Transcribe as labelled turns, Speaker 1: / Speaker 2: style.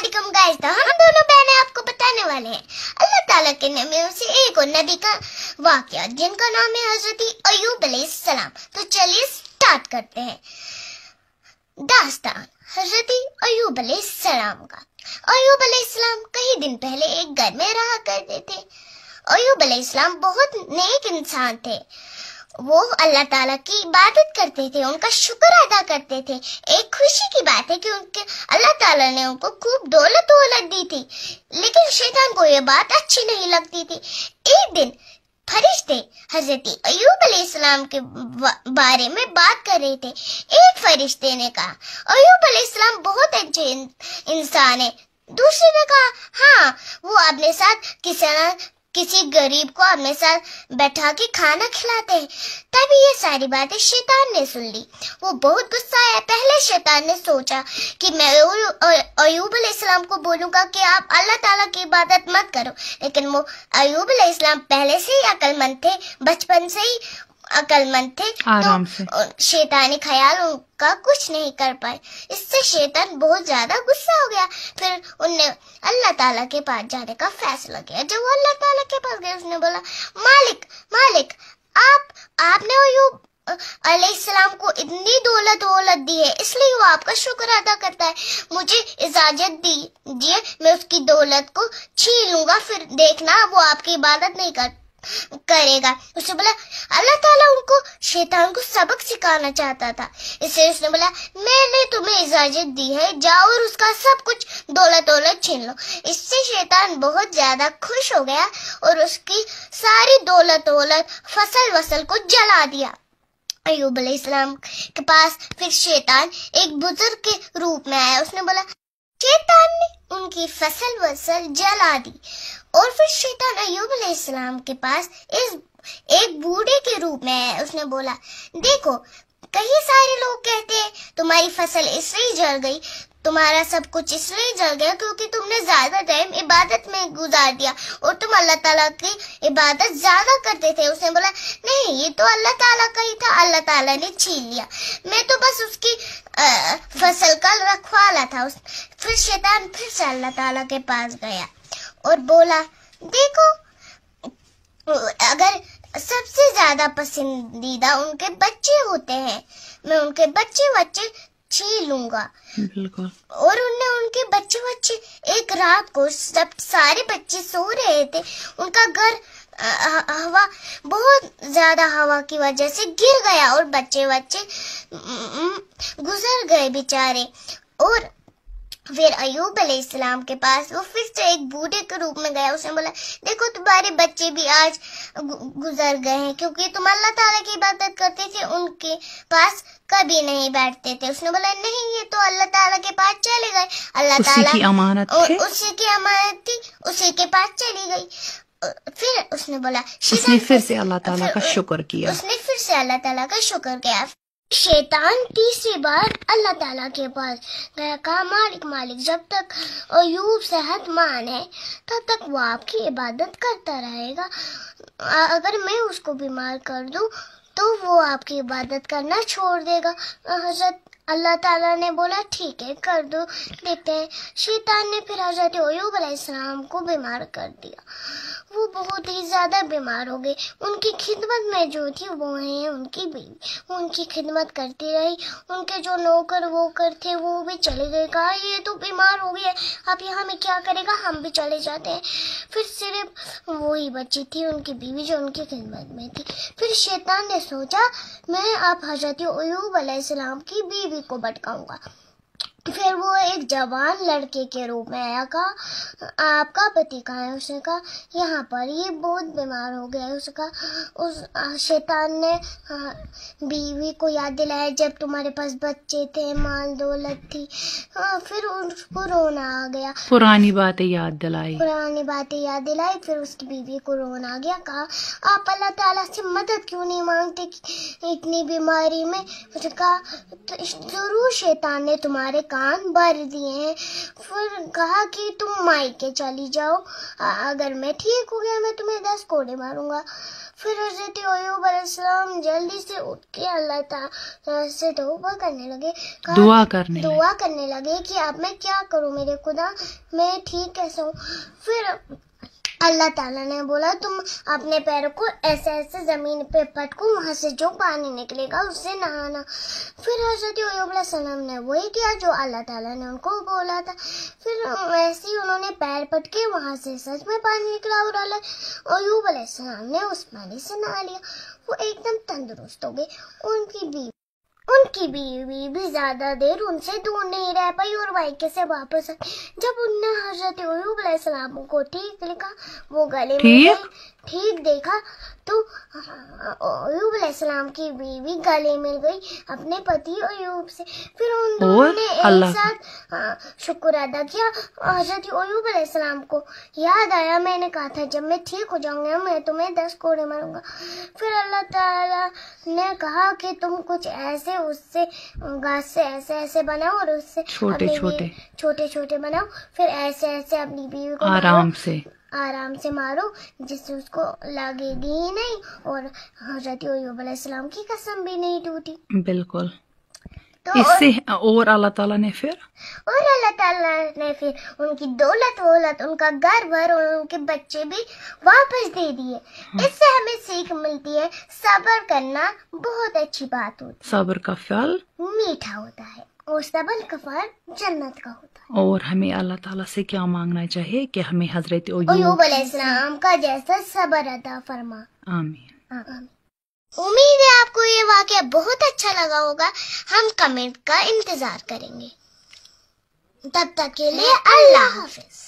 Speaker 1: علیکم گائز، تو ہم دونوں بہنیں آپ کو بتانے والے ہیں اللہ تعالیٰ کے نبیوں سے ایک اور نبی کا واقعہ جن کا نام ہے حضرت ایوب علیہ السلام۔ تو چلیے سٹارٹ کرتے ہیں داستان حضرت ایوب علیہ السلام کا۔ ایوب علیہ السلام کئی دن پہلے ایک گھر میں رہا کرتے تھے۔ ایوب علیہ السلام بہت نیک انسان تھے، وہ اللہ تعالیٰ کی عبادت کرتے تھے، ان کا شکر ادا کرتے تھے۔ ایک خوشی کی بات ہے کہ اللہ تعالیٰ نے ان کو خوب دولت دی تھی، لیکن شیطان کو یہ بات اچھی نہیں لگتی تھی۔ ایک دن فرشتے حضرت ایوب علیہ السلام کے بارے میں بات کر رہے تھے۔ ایک فرشتے نے کہا ایوب علیہ السلام بہت اچھے انسان ہیں۔ دوسرے نے کہا ہاں، وہ اپنے ساتھ کسی غریب کو اپنے ساتھ بیٹھا کے کھانا کھلاتے ہیں۔ تبھی یہ ساری باتیں شیطان نے سن لی، وہ بہت غصہ آیا۔ پہلے شیطان نے سوچا کہ میں ایوب علیہ السلام کو بولوں گا کہ آپ اللہ تعالیٰ کی عبادت مت کرو، لیکن وہ ایوب علیہ السلام پہلے سے ہی عقل مند تھے، بچپن سے ہی عقل مند تھے، تو شیطانی خیال ان کا کچھ نہیں کر پائے۔ اس سے شیطان بہت زیادہ غصہ ہو گیا۔ پھر ان نے اللہ تعالیٰ کے پاس جانے کا فیصلہ کیا۔ جب وہ اللہ تعالیٰ کے پاس گئے، اس نے بولا مالک آپ نے ایوب علیہ السلام کو اتنی دولت دی ہے، اس لیے وہ آپ کا شکر ادا کرتا ہے، مجھے اجازت دیجیے میں اس کی دولت کو چھین لوں گا، پھر دیکھنا وہ آپ کی عبادت نہیں کرے گا۔ اس نے بولا اللہ تعالیٰ ان کو شیطان کو سبق سکھانا چاہتا تھا، اس لیے اس نے بولا میں نے تمہیں اجازت دی ہے، جاؤ اور اس کا سب کچھ دولت چھین لو۔ اس سے شیطان بہت زیادہ خوش ہو گیا اور اس کی ساری دولت فصل کو جلا دیا۔ ایوب علیہ السلام کے پاس پھر شیطان ایک بزرگ کے روپ میں آیا۔ اس نے بولا شیطان نے ان کی فصل جلا دی، اور پھر شیطان ایوب علیہ السلام کے پاس ایک بوڑھے کے روپ میں آیا۔ اس نے بولا دیکھو، کئی سارے لوگ کہتے ہیں تمہاری فصل اس لیے جل گئی، تمہارا سب کچھ اس لیے جل گیا کیونکہ تم نے زیادہ ٹائم عبادت میں گزار دیا اور تم اللہ تعالیٰ کی عبادت زیادہ کرتے تھے۔ اس نے بولا نہیں، یہ تو اللہ تعالیٰ کا ہی تھا، اللہ تعالیٰ نے چھین لیا، میں تو بس اس کی فصل کا رکھوالا تھا۔ پھر شیطان پھر سے اللہ تعالیٰ کے پاس گیا اور بولا دیکھو، اگر سب سے زیادہ پسندیدہ ان کے بچے ہوتے ہیں، میں ان کے بچے چھین لوں گا۔
Speaker 2: بالکل۔
Speaker 1: اور ان کے بچے ایک رات کو سارے بچے سو رہے تھے، ان کا گھر بہت زیادہ ہوا کی وجہ سے گر گیا اور بچے گزر گئے بیچارے۔ اور پھر ایوب علیہ السلام کے پاس وہ پھر سے ایک بوڑھے کے روپ میں گیا۔ اس نے بولا دیکھو، تمہارے بچے بھی آج گزر گئے ہیں کیونکہ تم اللہ تعالیٰ کی عبادت کرتے تھے، ان کے پاس کبھی نہیں بیٹھتے تھے۔ اس نے بولا نہیں، یہ تو اللہ تعالیٰ کے پاس چلے گئے، اللہ تعالیٰ
Speaker 2: اسی کی امانت
Speaker 1: تھی، اسی کے پاس چلی گئی۔ پھر اس نے بولا
Speaker 2: اس نے پھر سے اللہ تعالیٰ کا شکر کیا،
Speaker 1: اس نے پھر سے اللہ تعالیٰ کا شکر کیا۔ شیطان تیسری بار اللہ تعالیٰ کے پاس گیا، کہا مالک جب تک ایوب صحت مند ہے تب تک وہ آپ کی عبادت کرتا رہے گا، اگر میں اس کو بیمار کر دوں تو وہ آپ کی عبادت کرنا چھوڑ دے گا۔ حضرت اللہ تعالیٰ نے بولا ٹھیک ہے، کر دو، دیکھتے ہیں۔ شیطان نے پھر حضرت ایوب علیہ السلام کو بیمار کر دیا، وہ بہت ہی زیادہ بیمار ہو گئے۔ ان کی خدمت میں جو تھی وہ ہیں ان کی بیوی، وہ ان کی خدمت کرتی رہی، ان کے جو نوکر تھے وہ بھی چلے گئے، کہا یہ تو بیمار ہو گیا، اب یہ ہمیں کیا کرے گا، ہم بھی چلے جاتے ہیں۔ پھر صرف وہی بچی تھی، ان کی بیوی جو ان کی خدمت میں تھی۔ پھر شیطان نے سوچا میں اب حضرت ایوب علیہ السلام کی بیوی کو بھٹکاؤں گا۔ پھر وہ ایک جوان لڑکے کے روپ میں آیا، کہا آپ کا پتی کہاں ہے؟ اس نے کہا یہاں پر، یہ بہت بیمار ہو گیا ہے۔ اس کا شیطان نے بیوی کو یاد دلایا جب تمہارے پاس بچے تھے، مال دولت تھی، پھر اس کو رونا آ گیا،
Speaker 2: پرانی باتیں یاد دلائی۔
Speaker 1: پھر اس کی بیوی کو رونا آ گیا، کہا آپ اللہ تعالیٰ سے مدد کیوں نہیں مانگتے اتنی بیماری میں؟ اس نے کہا ضرور شیطان نے تمہارے کان بھر دیے ہیں۔ پھر کہا کہ تم مائی کے چلی جاؤ, اگر میں ٹھیک ہو گیا میں تمہیں 10 کوڑے ماروں گا. پھر حضرت ایوب علیہ السلام جلدی سے اٹھ کے اللہ تعالیٰ سے توبہ کرنے لگے,
Speaker 2: دعا کرنے
Speaker 1: لگے کہ اب میں کیا کروں میرے خدا, میں ٹھیک کیسے ہوں. پھر اللہ تعالیٰ نے بولا تم اپنے پیروں کو ایسے ایسے زمین پہ پٹکو, وہاں سے جو پانی نکلے گا اس سے نہانا. پھر حضرت ایوب علیہ السلام نے وہی کیا جو اللہ تعالیٰ نے ان کو بولا تھا. پھر ویسے ہی انہوں نے پیر پٹکے, وہاں سے سچ میں پانی نکلا اور ایوب علیہ السلام نے اس پانی سے نہا لیا. وہ ایک دم تندرست ہو گئے. ان کی بیوی بھی زیادہ دیر ان سے دور نہیں رہ پائی اور مائکے سے واپس آئی. جب انہوں نے حضرت ایوب علیہ السلام کو ٹھیک لکھا, وہ گلے میں ٹھیک دیکھا تو ایوب علیہ السلام کی بیوی گلے مل گئی اپنے پتی ایوب سے. پھر ان دونوں نے ایک ساتھ شکر ادا کیا. حضرت ایوب علیہ السلام کو یاد آیا میں نے کہا تھا جب میں ٹھیک ہو جاؤں گا میں تمہیں 10 کوڑے ماروں گا. پھر اللہ تعالیٰ نے کہا کہ تم کچھ ایسے اس سے گھاس سے ایسے ایسے بناؤ اور اس سے چھوٹے چھوٹے بناؤ, پھر ایسے ایسے اپنی بیوی کو آرام سے مارو جس سے اس کو لگے گی ہی نہیں, اور حضرت ایوب علیہ السلام کی قسم بھی نہیں ٹوٹی.
Speaker 2: بالکل. اس سے اور اللہ تعالیٰ نے پھر
Speaker 1: ان کی دولت وولت, ان کا گھر بھر اور ان کے بچے بھی واپس دے دیے. اس سے ہمیں سیکھ ملتی ہے صبر کرنا بہت اچھی بات ہوتی ہے.
Speaker 2: صبر کا پھل
Speaker 1: میٹھا ہوتا ہے اور صبر کا پھل جنت کا ہوتا ہے.
Speaker 2: اور ہمیں اللہ تعالیٰ سے کیا مانگنا چاہیے کہ ہمیں حضرت
Speaker 1: ایوب علیہ السلام کا جیسا صبر عطا فرما.
Speaker 2: آمین.
Speaker 1: امید ہے آپ کو یہ واقعہ بہت اچھا لگا ہوگا. ہم کمنٹ کا انتظار کریں گے. تب تک کے لیے اللہ حافظ.